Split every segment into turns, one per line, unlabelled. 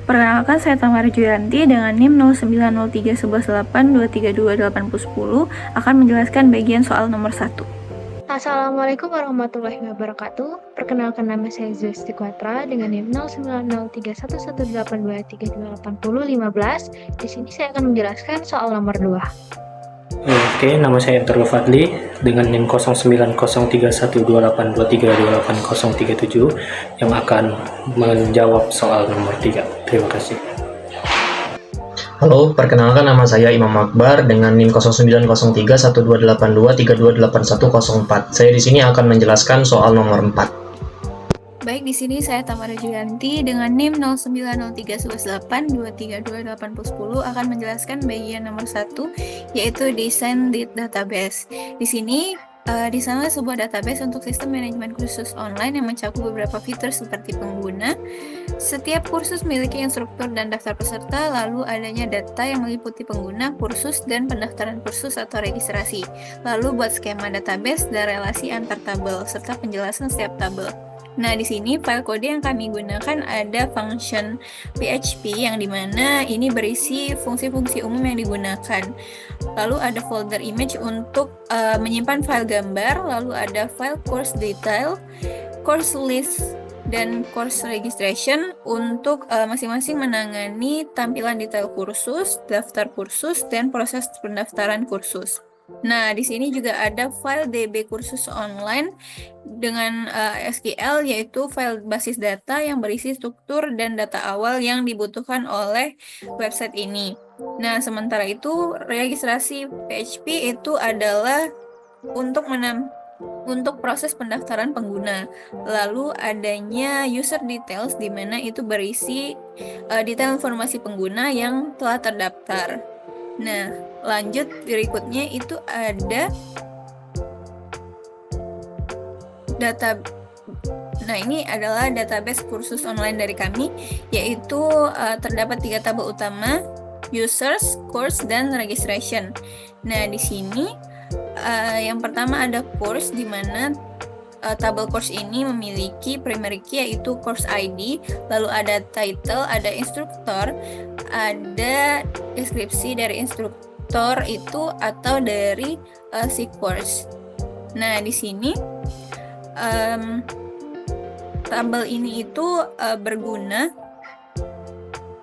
Perkenalkan, saya Tamara Juyanti dengan NIM 09031182328010 akan menjelaskan bagian soal nomor 1.
Assalamualaikum warahmatullahi wabarakatuh. Perkenalkan, nama saya Zulsti Kwatra dengan NIM 09031182328015. Di sini saya akan menjelaskan soal nomor 2.
Oke, nama saya Interul Fadli dengan NIM 09033128232837 yang akan menjawab soal nomor 3. Terima kasih.
Halo, perkenalkan, nama saya Imam Akbar dengan NIM 09031282328104. Saya di sini akan menjelaskan soal nomor 4.
Baik, di sini saya Tamara Juyanti dengan NIM 09031182328010 akan menjelaskan bagian nomor 1, yaitu desain database. Di sini desainlah sebuah database untuk sistem manajemen kursus online yang mencakup beberapa fitur seperti pengguna. Setiap kursus memiliki instruktur dan daftar peserta, lalu adanya data yang meliputi pengguna, kursus, dan pendaftaran kursus atau registrasi. Lalu buat skema database dan relasi antar tabel, serta penjelasan setiap tabel. Nah, di sini file kode yang kami gunakan ada function PHP yang dimana ini berisi fungsi-fungsi umum yang digunakan. Lalu ada folder image untuk menyimpan file gambar, lalu ada file course detail, course list, dan course registration untuk masing-masing menangani tampilan detail kursus, daftar kursus, dan proses pendaftaran kursus. Nah, di sini juga ada file DB kursus online dengan SQL, yaitu file basis data yang berisi struktur dan data awal yang dibutuhkan oleh website ini. Nah, sementara itu registrasi PHP itu adalah untuk proses pendaftaran pengguna. Lalu adanya user details di mana itu berisi detail informasi pengguna yang telah terdaftar. Nah, lanjut berikutnya itu ada data. Nah, ini adalah database kursus online dari kami, yaitu terdapat 3 tabel utama: users, course, dan registration. Nah, di sini yang pertama ada course, di mana tabel course ini memiliki primary key yaitu course ID, lalu ada title, ada instruktur, ada deskripsi dari instruktur itu atau dari si course. Nah, di sini tabel ini itu berguna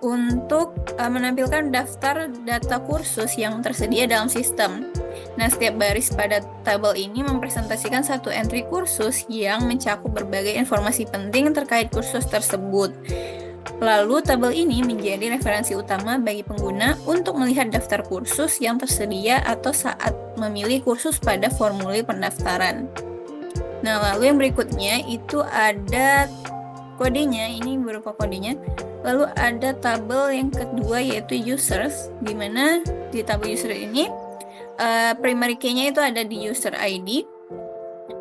untuk menampilkan daftar data kursus yang tersedia dalam sistem. Nah, setiap baris pada tabel ini mempresentasikan satu entry kursus yang mencakup berbagai informasi penting terkait kursus tersebut. Lalu, tabel ini menjadi referensi utama bagi pengguna untuk melihat daftar kursus yang tersedia atau saat memilih kursus pada formulir pendaftaran. Nah, lalu yang berikutnya itu ada kodenya, ini berupa kodenya. Lalu ada tabel yang kedua yaitu users, di mana di tabel user ini primary key-nya itu ada di user ID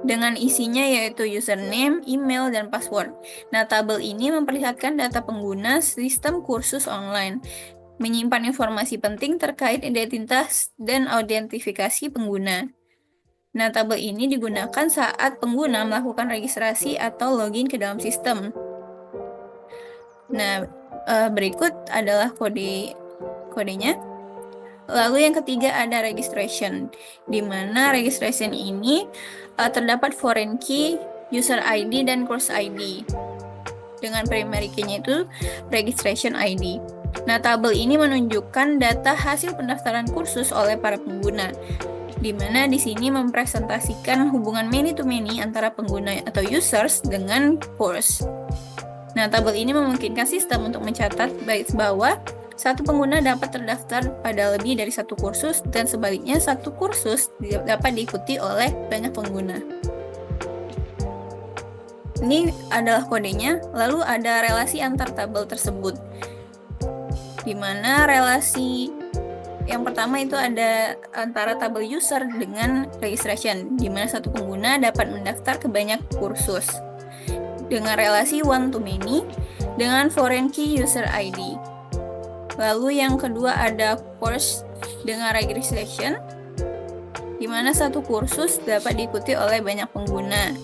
dengan isinya yaitu username, email, dan password. Nah, tabel ini memperlihatkan data pengguna sistem kursus online, menyimpan informasi penting terkait identitas dan autentifikasi pengguna. Nah, tabel ini digunakan saat pengguna melakukan registrasi atau login ke dalam sistem. Nah, berikut adalah kodenya. Lalu yang ketiga ada registration, di mana registration ini terdapat foreign key, user ID, dan course ID. Dengan primary key-nya itu registration ID. Nah, tabel ini menunjukkan data hasil pendaftaran kursus oleh para pengguna, di mana di sini mempresentasikan hubungan many-to-many antara pengguna atau users dengan course. Nah, tabel ini memungkinkan sistem untuk mencatat bahwa satu pengguna dapat terdaftar pada lebih dari satu kursus, dan sebaliknya satu kursus dapat diikuti oleh banyak pengguna. Ini adalah kodenya. Lalu ada relasi antar tabel tersebut, di mana relasi yang pertama itu ada antara tabel user dengan registration, di mana satu pengguna dapat mendaftar ke banyak kursus, dengan relasi one to many dengan foreign key user ID. Lalu yang kedua ada course dengan registration, di mana satu kursus dapat diikuti oleh banyak pengguna.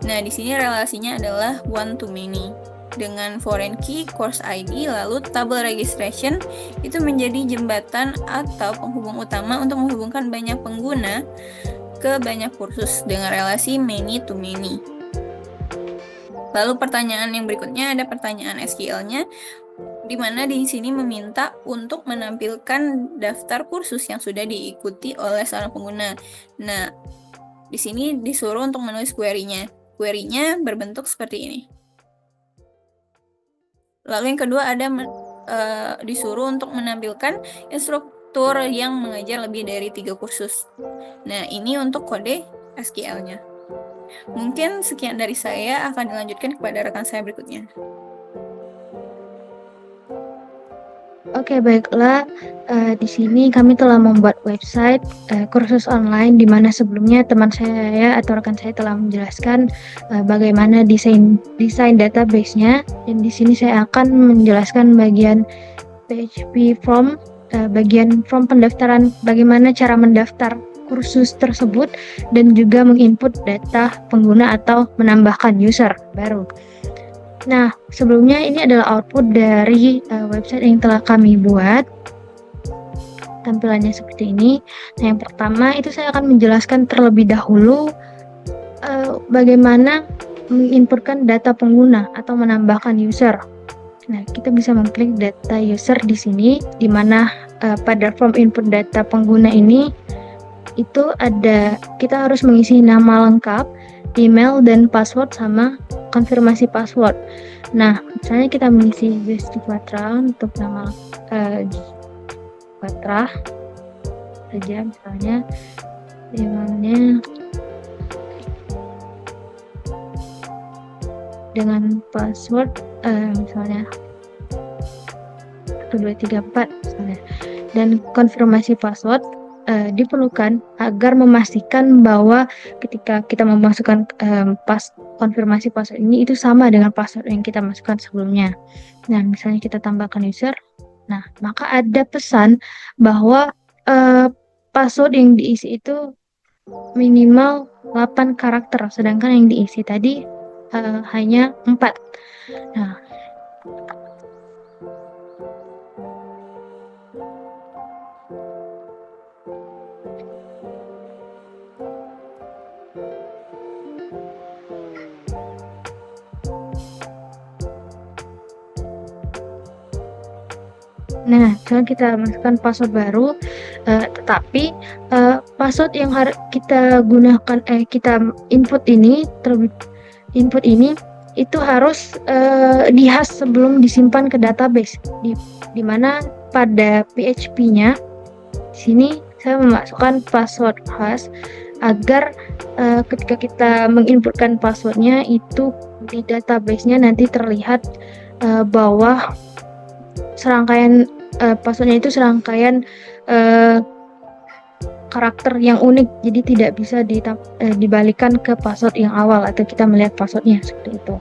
Nah, di sini relasinya adalah one to many. Dengan foreign key, course ID, lalu table registration itu menjadi jembatan atau penghubung utama untuk menghubungkan banyak pengguna ke banyak kursus dengan relasi many to many. Lalu pertanyaan yang berikutnya ada pertanyaan SQL-nya, di mana di sini meminta untuk menampilkan daftar kursus yang sudah diikuti oleh seorang pengguna. Nah, di sini disuruh untuk menulis query-nya. Query-nya berbentuk seperti ini. Lalu yang kedua ada disuruh untuk menampilkan instruktur yang mengajar lebih dari 3 kursus. Nah, ini untuk kode SQL-nya. Mungkin sekian dari saya, akan dilanjutkan kepada rekan saya berikutnya.
Oke, baiklah. Di sini kami telah membuat website kursus online di mana sebelumnya teman saya atau rekan saya telah menjelaskan bagaimana desain database-nya, dan di sini saya akan menjelaskan bagian PHP form, bagian form pendaftaran, bagaimana cara mendaftar kursus tersebut dan juga menginput data pengguna atau menambahkan user baru. Nah, sebelumnya ini adalah output dari website yang telah kami buat. Tampilannya seperti ini. Nah, yang pertama itu saya akan menjelaskan terlebih dahulu bagaimana menginputkan data pengguna atau menambahkan user. Nah, kita bisa mengklik data user di sini, di mana pada form input data pengguna ini itu ada, kita harus mengisi nama lengkap, email dan password sama konfirmasi password. Nah, misalnya kita mengisi Zesti Quatra untuk nama Quatra saja, misalnya emailnya dengan password misalnya 1234 misalnya, dan konfirmasi password diperlukan agar memastikan bahwa ketika kita memasukkan konfirmasi password ini itu sama dengan password yang kita masukkan sebelumnya. Nah, misalnya kita tambahkan user, nah maka ada pesan bahwa password yang diisi itu minimal 8 karakter, sedangkan yang diisi tadi hanya 4. Nah, misalnya kita masukkan password baru, tetapi password yang harus kita gunakan, kita input ini itu harus dihas sebelum disimpan ke database. Di mana pada PHP-nya di sini saya memasukkan password hash agar ketika kita menginputkan passwordnya itu di database-nya nanti terlihat bahwa serangkaian passwordnya itu serangkaian karakter yang unik, jadi tidak bisa dibalikan ke password yang awal atau kita melihat passwordnya seperti itu.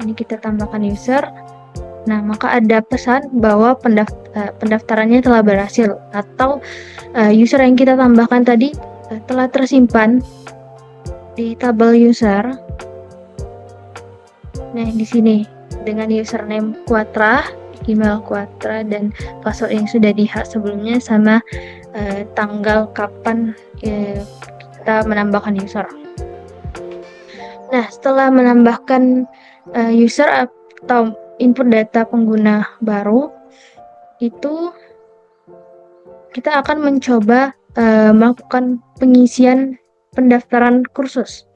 Ini kita tambahkan user. Nah, maka ada pesan bahwa pendaftarannya telah berhasil atau user yang kita tambahkan tadi telah tersimpan di tabel user. Nah, di sini dengan username Quatra, email Quatra, dan password yang sudah di-hack sebelumnya sama tanggal kapan kita menambahkan user. Nah, setelah menambahkan user atau input data pengguna baru, itu kita akan mencoba melakukan pengisian pendaftaran kursus.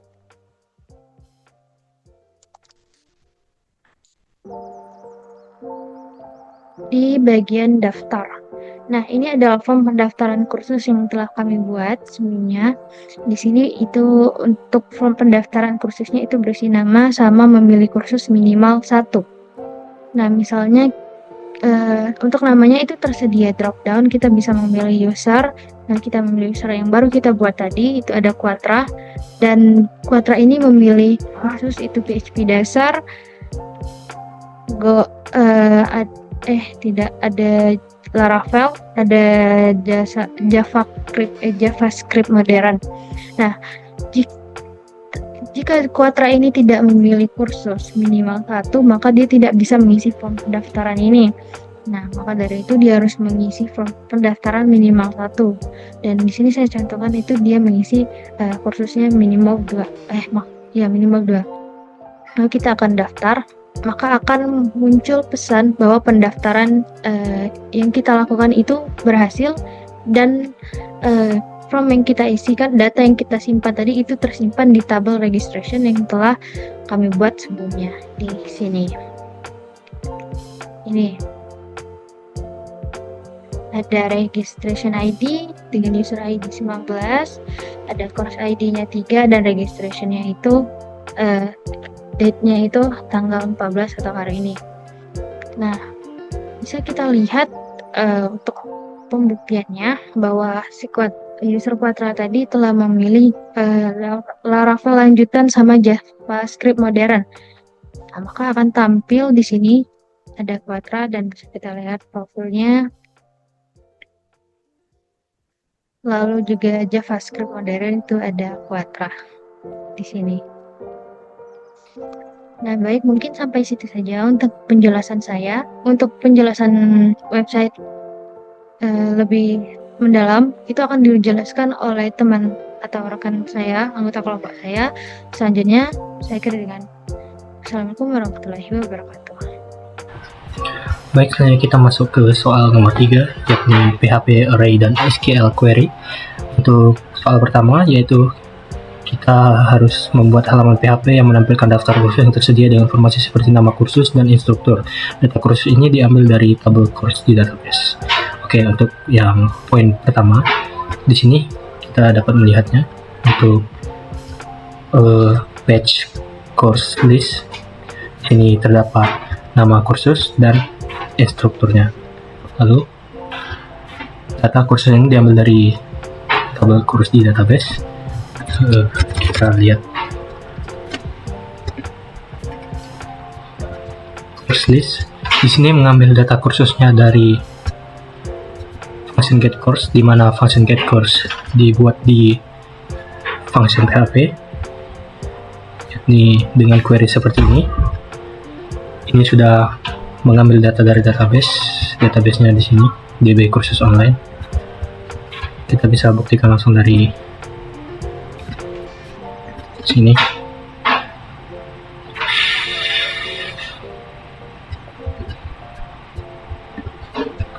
Di bagian daftar. Nah, ini adalah form pendaftaran kursus yang telah kami buat sebelumnya. Di sini itu untuk form pendaftaran kursusnya itu berisi nama sama memilih kursus minimal 1. Nah, misalnya untuk namanya itu tersedia drop down, kita bisa memilih user. Nah, kita memilih user yang baru kita buat tadi, itu ada Quatra, dan Quatra ini memilih kursus itu PHP dasar, tidak ada Laravel, ada JavaScript modern. Nah, Jika Quadra ini tidak memilih kursus minimal 1, maka dia tidak bisa mengisi form pendaftaran ini. Nah, maka dari itu dia harus mengisi form pendaftaran minimal 1. Dan di sini saya contohkan itu dia mengisi kursusnya minimal 2. Minimal 2. Lalu kita akan daftar, maka akan muncul pesan bahwa pendaftaran yang kita lakukan itu berhasil dan form yang kita isikan, data yang kita simpan tadi itu tersimpan di tabel registration yang telah kami buat sebelumnya di sini. Ini ada registration ID dengan user ID 19, ada course ID-nya 3 dan registration-nya itu date-nya itu tanggal 14 atau hari ini. Nah, bisa kita lihat untuk pembuktiannya bahwa si user Quadra tadi telah memilih Laravel lanjutan sama JavaScript modern. Nah, maka akan tampil di sini ada Quadra dan bisa kita lihat profilnya. Lalu juga JavaScript modern itu ada Quadra di sini. Nah, baik, mungkin sampai situ saja untuk penjelasan saya. Untuk penjelasan website lebih mendalam, itu akan dijelaskan oleh teman atau rekan saya, anggota kelompok saya. Selanjutnya, saya akhiri dengan Assalamualaikum warahmatullahi wabarakatuh.
Baik, selanjutnya kita masuk ke soal nomor 3, yakni PHP Array dan SQL Query. Untuk soal pertama, yaitu kita harus membuat halaman PHP yang menampilkan daftar kursus yang tersedia dengan informasi seperti nama kursus dan instruktur. Data kursus ini diambil dari tabel course di database. Oke, untuk yang poin pertama, di sini kita dapat melihatnya untuk page course list. Ini terdapat nama kursus dan instrukturnya. Lalu data kursus ini diambil dari tabel kursus di database. Kita lihat course list. Di sini mengambil data kursusnya dari function get course, di mana function get course dibuat di function PHP, yakni dengan query seperti ini. Ini sudah mengambil data dari database-nya di sini, DB kursus online. Kita bisa buktikan langsung dari sini.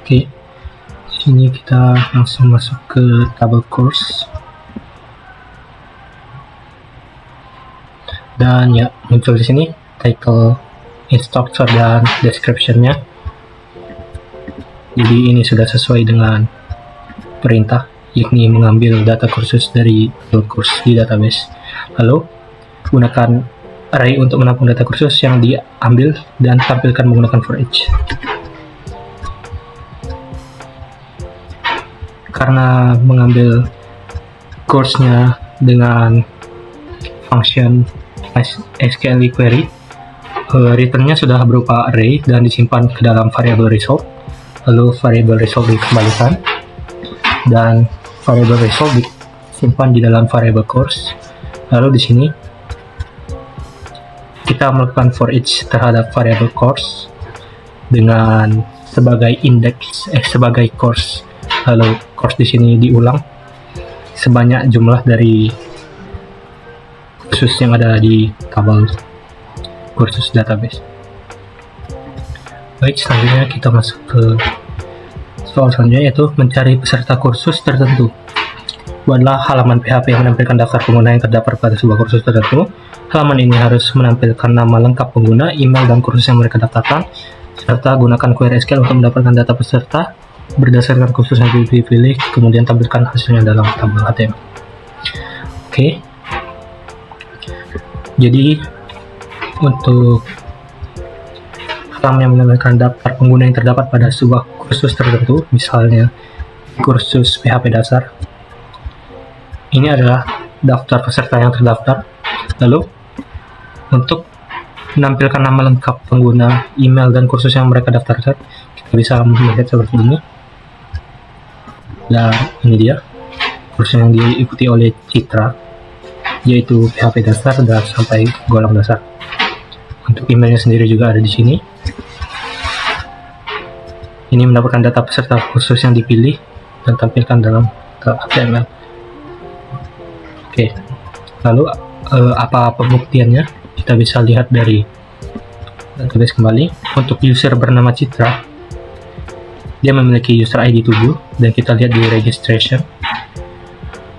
Oke. Sini kita langsung masuk ke tabel course, dan ya muncul di sini title, instructor dan description-nya. Jadi ini sudah sesuai dengan perintah, yakni mengambil data kursus dari tabel course di database. Lalu gunakan array untuk menampung data kursus yang diambil dan tampilkan menggunakan for each. Karena mengambil course-nya dengan function SQL query, return-nya sudah berupa array dan disimpan ke dalam variable result. Lalu variable result dikembalikan dan variable result disimpan di dalam variable course. Lalu di sini kita melakukan for each terhadap variable course dengan sebagai index sebagai course. Lalu course di sini diulang sebanyak jumlah dari kursus yang ada di tabel kursus database. Baik, selanjutnya kita masuk ke soal selanjutnya, yaitu mencari peserta kursus tertentu. Buatlah halaman PHP yang menampilkan daftar pengguna yang terdapat pada sebuah kursus tertentu. Halaman ini harus menampilkan nama lengkap pengguna, email, dan kursus yang mereka daftarkan, serta gunakan query SQL untuk mendapatkan data peserta berdasarkan kursus yang dipilih, kemudian tampilkan hasilnya dalam tabel HTML. Oke. Jadi untuk halaman yang menampilkan daftar pengguna yang terdapat pada sebuah kursus tertentu, misalnya kursus PHP dasar, ini adalah daftar peserta yang terdaftar. Lalu untuk menampilkan nama lengkap pengguna, email, dan kursus yang mereka daftarkan, kita bisa melihat seperti ini. Dan ini dia kursus yang diikuti oleh Citra. yaitu PHP dasar dan sampai golong dasar. Untuk emailnya sendiri juga ada di sini. Ini mendapatkan data peserta kursus yang dipilih dan tampilkan dalam HTML. Oke, lalu apa pembuktiannya? Kita bisa lihat dari database kembali. Untuk user bernama Citra, dia memiliki user ID 7 dan kita lihat di registration.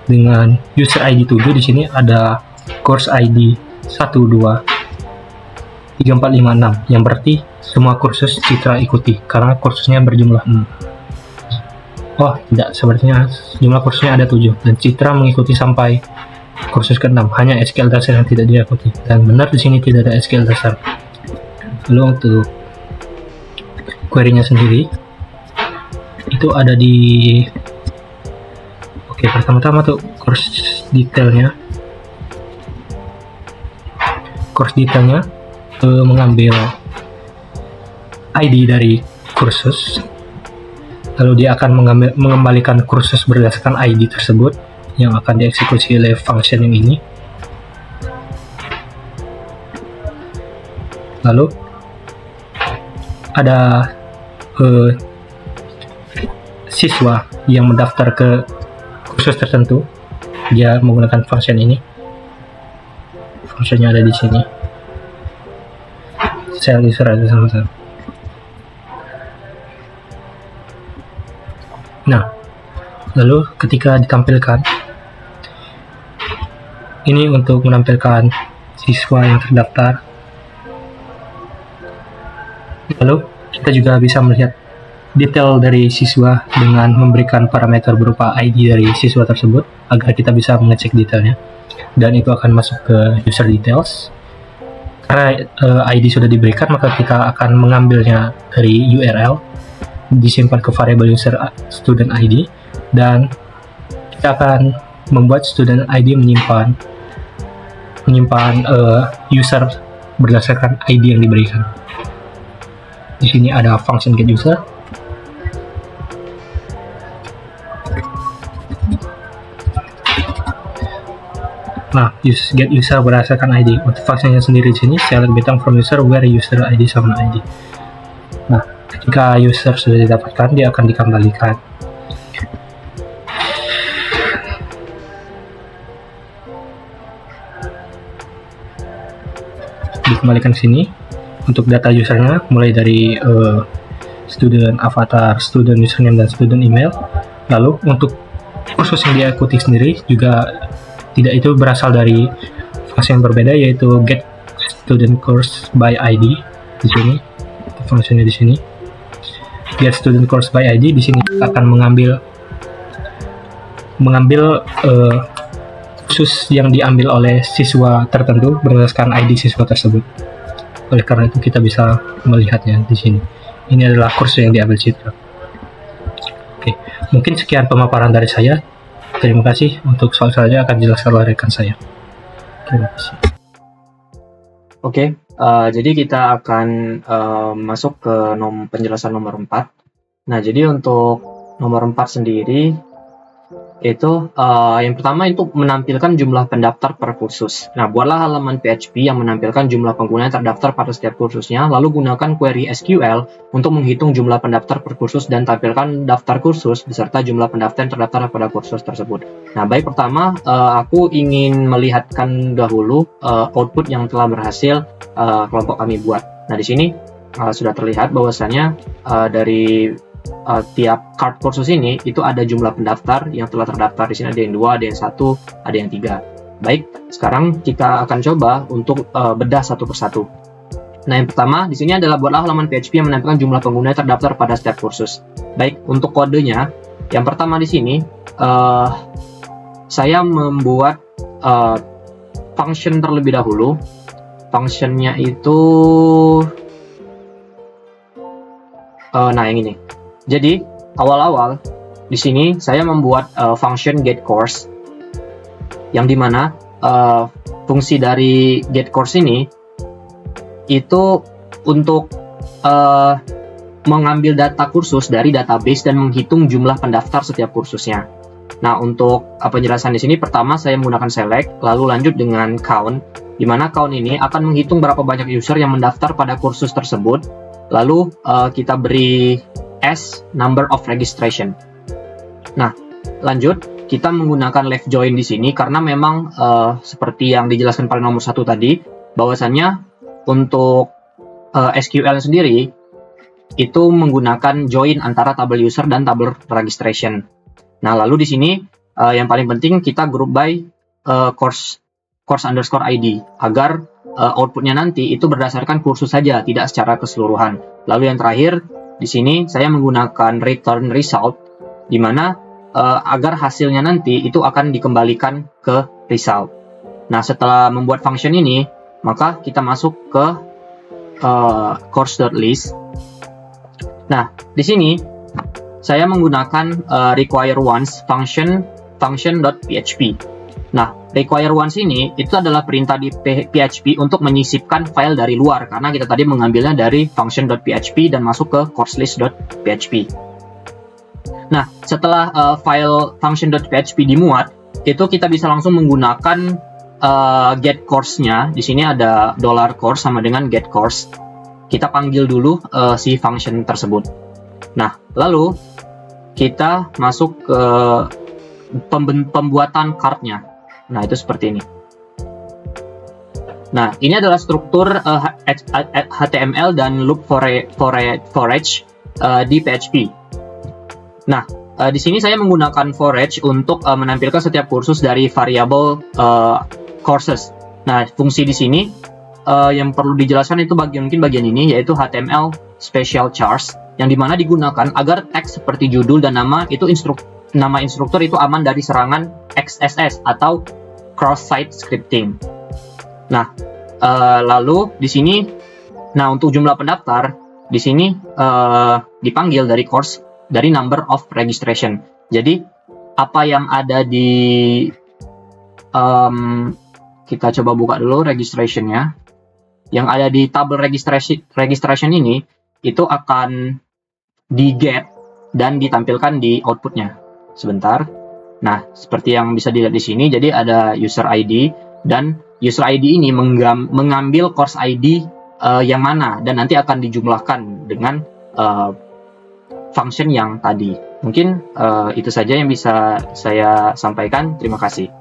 Dengan user ID 7 di sini ada course ID 123456 yang berarti semua kursus Citra ikuti karena kursusnya berjumlah 6. Oh, tidak, sepertinya jumlah kursusnya ada 7 dan Citra mengikuti sampai kursus ke-6, hanya SQL dasar yang tidak diikuti. Dan benar di sini tidak ada SQL dasar. Lalu untuk query-nya sendiri itu ada di pertama-tama tuh course detailnya mengambil ID dari kursus, lalu dia akan mengembalikan kursus berdasarkan ID tersebut yang akan dieksekusi oleh function yang ini. Lalu ada siswa yang mendaftar ke kursus tertentu, dia menggunakan function ini. Functionnya ada di sini. Saya user ada sama-sama. Nah, lalu ketika ditampilkan, ini untuk menampilkan siswa yang terdaftar. Lalu kita juga bisa melihat detail dari siswa dengan memberikan parameter berupa ID dari siswa tersebut agar kita bisa mengecek detailnya, dan itu akan masuk ke user details. Karena ID sudah diberikan, maka kita akan mengambilnya dari URL, disimpan ke variable user student ID, dan kita akan membuat student ID menyimpan user berdasarkan ID yang diberikan. Di sini ada function get user. Nah, get user berdasarkan ID. Untuk fungsinya sendiri di sini, select button from user where user ID sama ID. Nah, ketika user sudah didapatkan, dia akan dikembalikan. Dikembalikan ke sini untuk data usernya, mulai dari student avatar, student username, dan student email. Lalu untuk kursus yang dia ikuti sendiri juga tidak, itu berasal dari fungsi yang berbeda, yaitu get student course by ID. Di sini fungsinya di sini get student course by ID. Di sini kita akan mengambil kursus yang diambil oleh siswa tertentu berdasarkan ID siswa tersebut. Oleh karena itu kita bisa melihatnya di sini. Ini adalah kursus yang diambil Citra. Oke, mungkin sekian pemaparan dari saya. Terima kasih. Untuk soal-soalnya akan dijelaskan oleh rekan saya. Terima kasih.
Oke, jadi kita akan masuk ke penjelasan nomor 4. Nah, jadi untuk nomor 4 sendiri, itu yang pertama itu menampilkan jumlah pendaftar per kursus. Nah, buatlah halaman PHP yang menampilkan jumlah pengguna yang terdaftar pada setiap kursusnya, lalu gunakan query SQL untuk menghitung jumlah pendaftar per kursus dan tampilkan daftar kursus beserta jumlah pendaftar yang terdaftar pada kursus tersebut. Nah, baik pertama, aku ingin melihatkan dahulu output yang telah berhasil kelompok kami buat. Nah, di sini sudah terlihat bahwasannya dari tiap card kursus ini itu ada jumlah pendaftar yang telah terdaftar. Di sini ada yang 2, ada yang 1, ada yang 3. Baik, sekarang kita akan coba untuk bedah satu persatu. Nah, yang pertama di sini adalah buatlah halaman PHP yang menampilkan jumlah pengguna yang terdaftar pada setiap kursus. Baik, untuk kodenya, yang pertama di sini saya membuat function terlebih dahulu. Functionnya itu nah yang ini. Jadi awal-awal di sini saya membuat function get course, yang dimana fungsi dari get course ini itu untuk mengambil data kursus dari database dan menghitung jumlah pendaftar setiap kursusnya. Nah, untuk penjelasan di sini, pertama saya menggunakan select, lalu lanjut dengan count, di mana count ini akan menghitung berapa banyak user yang mendaftar pada kursus tersebut, lalu kita beri as number of registration. Nah, lanjut, kita menggunakan left join di sini karena memang seperti yang dijelaskan pada nomor 1 tadi, bahwasannya untuk SQL sendiri itu menggunakan join antara tabel user dan tabel registration. Nah, lalu di sini yang paling penting kita group by course underscore ID agar outputnya nanti itu berdasarkan kursus saja, tidak secara keseluruhan. Lalu yang terakhir di sini saya menggunakan return result, di mana agar hasilnya nanti itu akan dikembalikan ke result. Nah, setelah membuat function ini, maka kita masuk ke course.list. Nah, di sini saya menggunakan require once function.php. Nah, require once ini itu adalah perintah di PHP untuk menyisipkan file dari luar, karena kita tadi mengambilnya dari function.php dan masuk ke courselist.php. Nah, setelah file function.php dimuat, itu kita bisa langsung menggunakan get course-nya. Di sini ada $course sama dengan get course. Kita panggil dulu si function tersebut. Nah, lalu kita masuk ke pembuatan card-nya. Nah, itu seperti ini. Nah, ini adalah struktur HTML dan loop for each di PHP. Nah, di sini saya menggunakan for each untuk menampilkan setiap kursus dari variabel courses. Nah, fungsi di sini yang perlu dijelaskan itu mungkin bagian ini, yaitu HTML special chars, yang dimana digunakan agar teks seperti judul dan nama instruktur itu aman dari serangan XSS atau cross-site scripting. Nah, lalu di sini, nah untuk jumlah pendaftar di sini dipanggil dari course dari number of registration. Jadi apa yang ada di kita coba buka dulu registration-nya. Yang ada di tabel registration ini itu akan di-get dan ditampilkan di outputnya. Sebentar. Nah, seperti yang bisa dilihat di sini, jadi ada user ID, dan user ID ini mengambil course ID yang mana, dan nanti akan dijumlahkan dengan function yang tadi. Mungkin itu saja yang bisa saya sampaikan. Terima kasih.